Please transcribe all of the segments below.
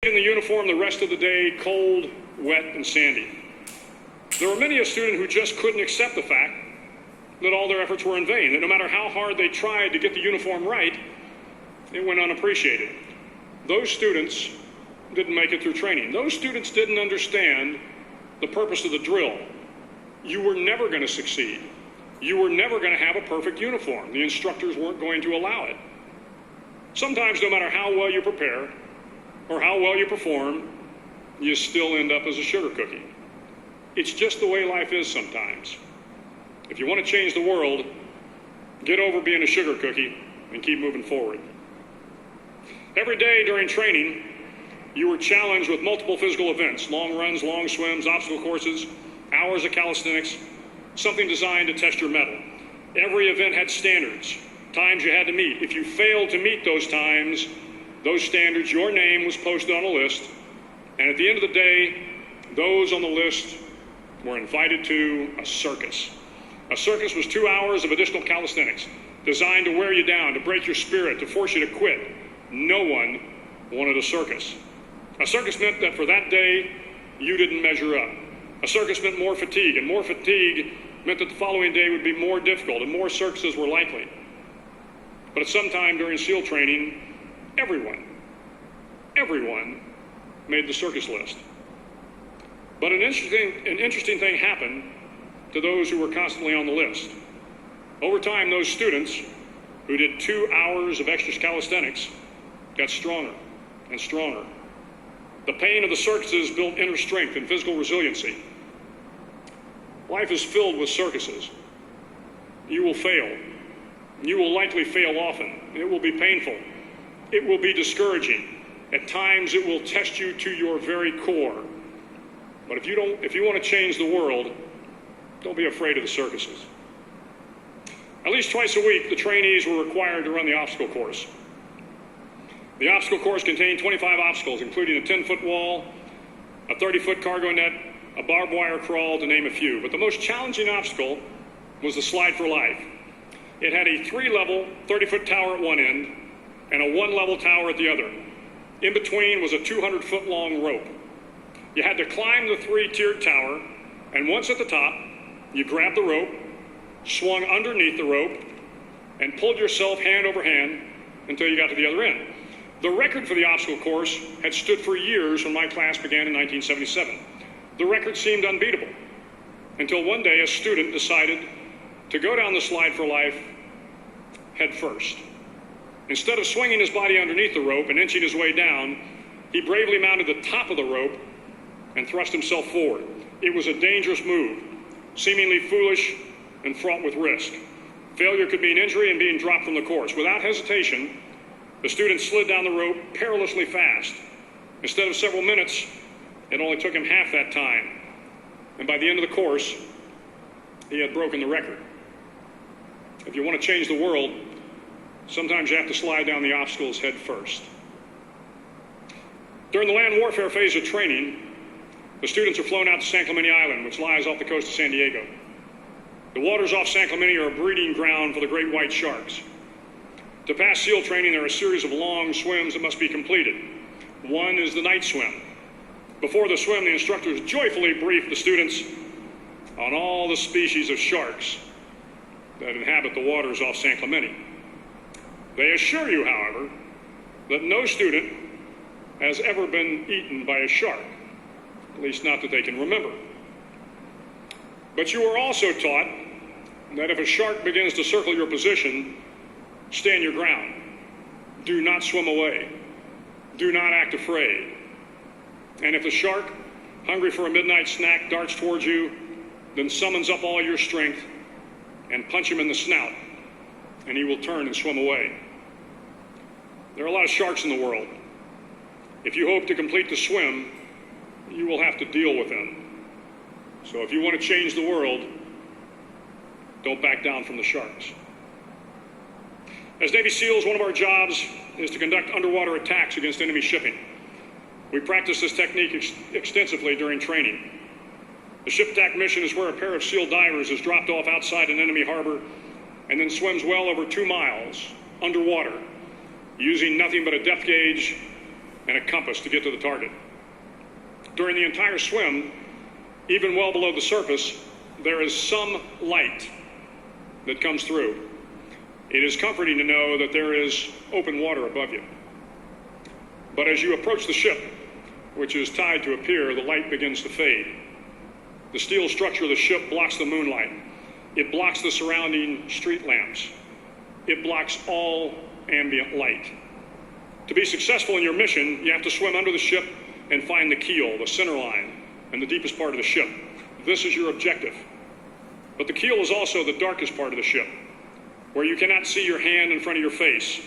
In the uniform the rest of the day, cold, wet, and sandy. There were many a student who just couldn't accept the fact that all their efforts were in vain, that no matter how hard they tried to get the uniform right, it went unappreciated. Those students didn't make it through training. Those students didn't understand the purpose of the drill. You were never going to succeed. You were never going to have a perfect uniform. The instructors weren't going to allow it. Sometimes, no matter how well you prepare or how well you perform, you still end up as a sugar cookie. It's just the way life is sometimes. If you want to change the world, get over being a sugar cookie and keep moving forward. Every day during training, you were challenged with multiple physical events: long runs, long swims, obstacle courses, hours of calisthenics, something designed to test your mettle. Every event had standards, times you had to meet. If you failed to meet those times, those standards, your name was posted on a list, and at the end of the day, those on the list were invited to a circus. A circus was 2 hours of additional calisthenics, designed to wear you down, to break your spirit, to force you to quit. No one wanted a circus. A circus meant that for that day, you didn't measure up. A circus meant more fatigue, and more fatigue meant that the following day would be more difficult, and more circuses were likely. But at some time during SEAL training, everyone made the circus list. But an interesting thing happened to those who were constantly on the list. Over time, those students who did 2 hours of extra calisthenics got stronger and stronger. The pain of the circuses built inner strength and physical resiliency. Life is filled with circuses. You will fail. You will likely fail often. It will be painful. It will be discouraging. At times, it will test you to your very core. But if you want to change the world, don't be afraid of the circuses. At least twice a week, the trainees were required to run the obstacle course. The obstacle course contained 25 obstacles, including a 10-foot wall, a 30-foot cargo net, a barbed wire crawl, to name a few. But the most challenging obstacle was the slide for life. It had a 3-level, 30-foot tower at one end and a 1-level tower at the other. In between was a 200-foot long rope. You had to climb the 3-tiered tower, and once at the top, you grabbed the rope, swung underneath the rope, and pulled yourself hand over hand until you got to the other end. The record for the obstacle course had stood for years when my class began in 1977. The record seemed unbeatable until one day a student decided to go down the slide for life head first. Instead of swinging his body underneath the rope and inching his way down, he bravely mounted the top of the rope and thrust himself forward. It was a dangerous move, seemingly foolish and fraught with risk. Failure could mean injury and being dropped from the course. Without hesitation, the student slid down the rope perilously fast. Instead of several minutes, it only took him half that time. And by the end of the course, he had broken the record. If you want to change the world, sometimes you have to slide down the obstacles head first. During the land warfare phase of training, the students are flown out to San Clemente Island, which lies off the coast of San Diego. The waters off San Clemente are a breeding ground for the great white sharks. To pass SEAL training, there are a series of long swims that must be completed. One is the night swim. Before the swim, the instructors joyfully brief the students on all the species of sharks that inhabit the waters off San Clemente. They assure you, however, that no student has ever been eaten by a shark, at least not that they can remember. But you are also taught that if a shark begins to circle your position, stand your ground. Do not swim away. Do not act afraid. And if the shark, hungry for a midnight snack, darts towards you, then summons up all your strength and punch him in the snout, and he will turn and swim away. There are a lot of sharks in the world. If you hope to complete the swim, you will have to deal with them. So if you want to change the world, don't back down from the sharks. As Navy SEALs, one of our jobs is to conduct underwater attacks against enemy shipping. We practice this technique extensively during training. The ship attack mission is where a pair of SEAL divers is dropped off outside an enemy harbor and then swims well over 2 miles underwater, using nothing but a depth gauge and a compass to get to the target. During the entire swim, even well below the surface, there is some light that comes through. It is comforting to know that there is open water above you. But as you approach the ship, which is tied to a pier, the light begins to fade. The steel structure of the ship blocks the moonlight. It blocks the surrounding street lamps. It blocks all ambient light. To be successful in your mission, you have to swim under the ship and find the keel, the center line, and the deepest part of the ship. This is your objective. But the keel is also the darkest part of the ship, where you cannot see your hand in front of your face,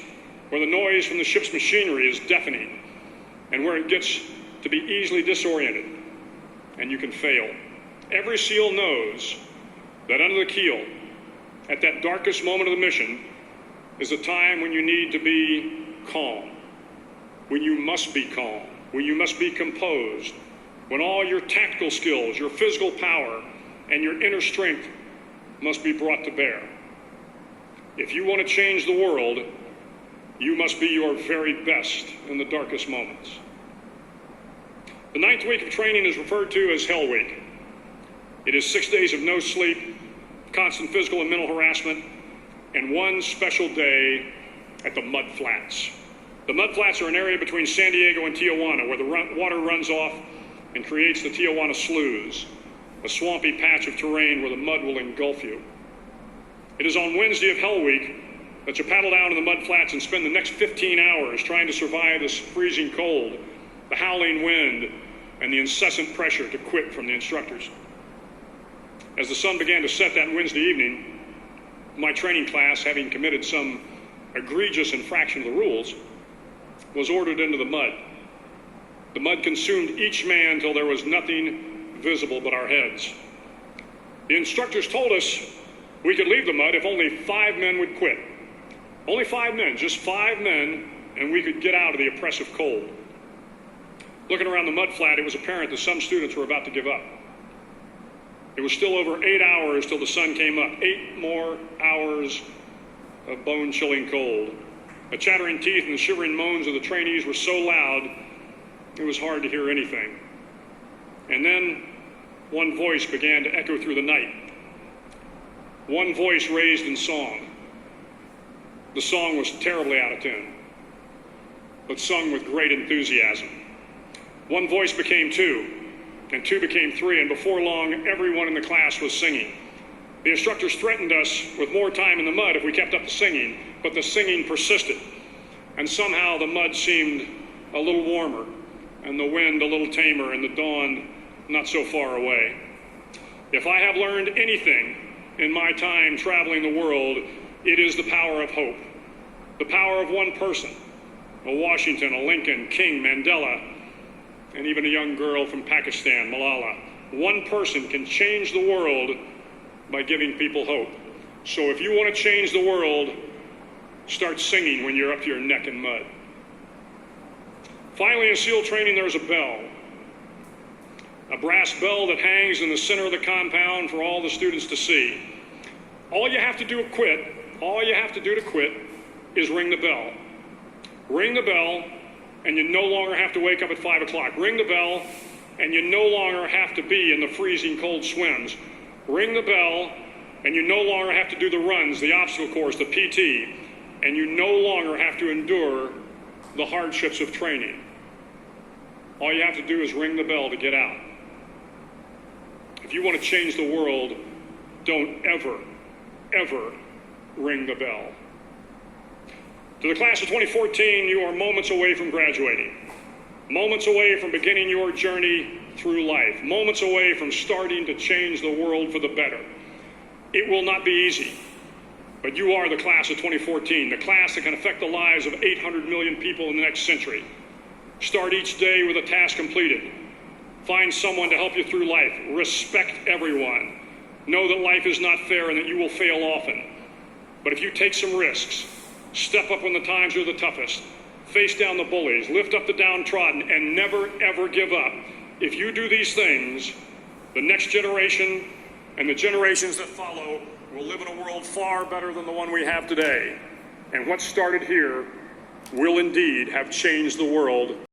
where the noise from the ship's machinery is deafening, and where it gets to be easily disoriented, and you can fail. Every SEAL knows that under the keel, at that darkest moment of the mission, is a time when you need to be calm, when you must be calm, when you must be composed, when all your tactical skills, your physical power, and your inner strength must be brought to bear. If you want to change the world, you must be your very best in the darkest moments. The 9th week of training is referred to as Hell Week. It is 6 days of no sleep, constant physical and mental harassment, and one special day at the Mud Flats. The Mud Flats are an area between San Diego and Tijuana where the water runs off and creates the Tijuana Sloughs, a swampy patch of terrain where the mud will engulf you. It is on Wednesday of Hell Week that you paddle down to the Mud Flats and spend the next 15 hours trying to survive this freezing cold, the howling wind, and the incessant pressure to quit from the instructors. As the sun began to set that Wednesday evening, my training class, having committed some egregious infraction of the rules, was ordered into the mud. The mud consumed each man till there was nothing visible but our heads. The instructors told us we could leave the mud if only 5 men would quit. Only 5 men, just 5 men, and we could get out of the oppressive cold. Looking around the mud flat, it was apparent that some students were about to give up. It was still over 8 hours till the sun came up. 8 more hours of bone-chilling cold. The chattering teeth and the shivering moans of the trainees were so loud, it was hard to hear anything. And then one voice began to echo through the night. One voice raised in song. The song was terribly out of tune, but sung with great enthusiasm. One voice became 2, and 2 became 3, and before long, everyone in the class was singing. The instructors threatened us with more time in the mud if we kept up the singing, but the singing persisted, and somehow the mud seemed a little warmer, and the wind a little tamer, and the dawn not so far away. If I have learned anything in my time traveling the world, it is the power of hope, the power of one person, a Washington, a Lincoln, King, Mandela, and even a young girl from Pakistan, Malala. One person can change the world by giving people hope. So if you want to change the world, start singing when you're up to your neck in mud. Finally, in SEAL training, there's a bell. A brass bell that hangs in the center of the compound for all the students to see. All you have to do to quit is ring the bell. Ring the bell, and you no longer have to wake up at 5 o'clock. Ring the bell, and you no longer have to be in the freezing cold swims. Ring the bell, and you no longer have to do the runs, the obstacle course, the PT, and you no longer have to endure the hardships of training. All you have to do is ring the bell to get out. If you want to change the world, don't ever, ever ring the bell. To the class of 2014, you are moments away from graduating, moments away from beginning your journey through life, moments away from starting to change the world for the better. It will not be easy, but you are the class of 2014, the class that can affect the lives of 800 million people in the next century. Start each day with a task completed. Find someone to help you through life. Respect everyone. Know that life is not fair and that you will fail often. But if you take some risks, step up when the times are the toughest, face down the bullies, lift up the downtrodden, and never, ever give up. If you do these things, the next generation and the generations that follow will live in a world far better than the one we have today. And what started here will indeed have changed the world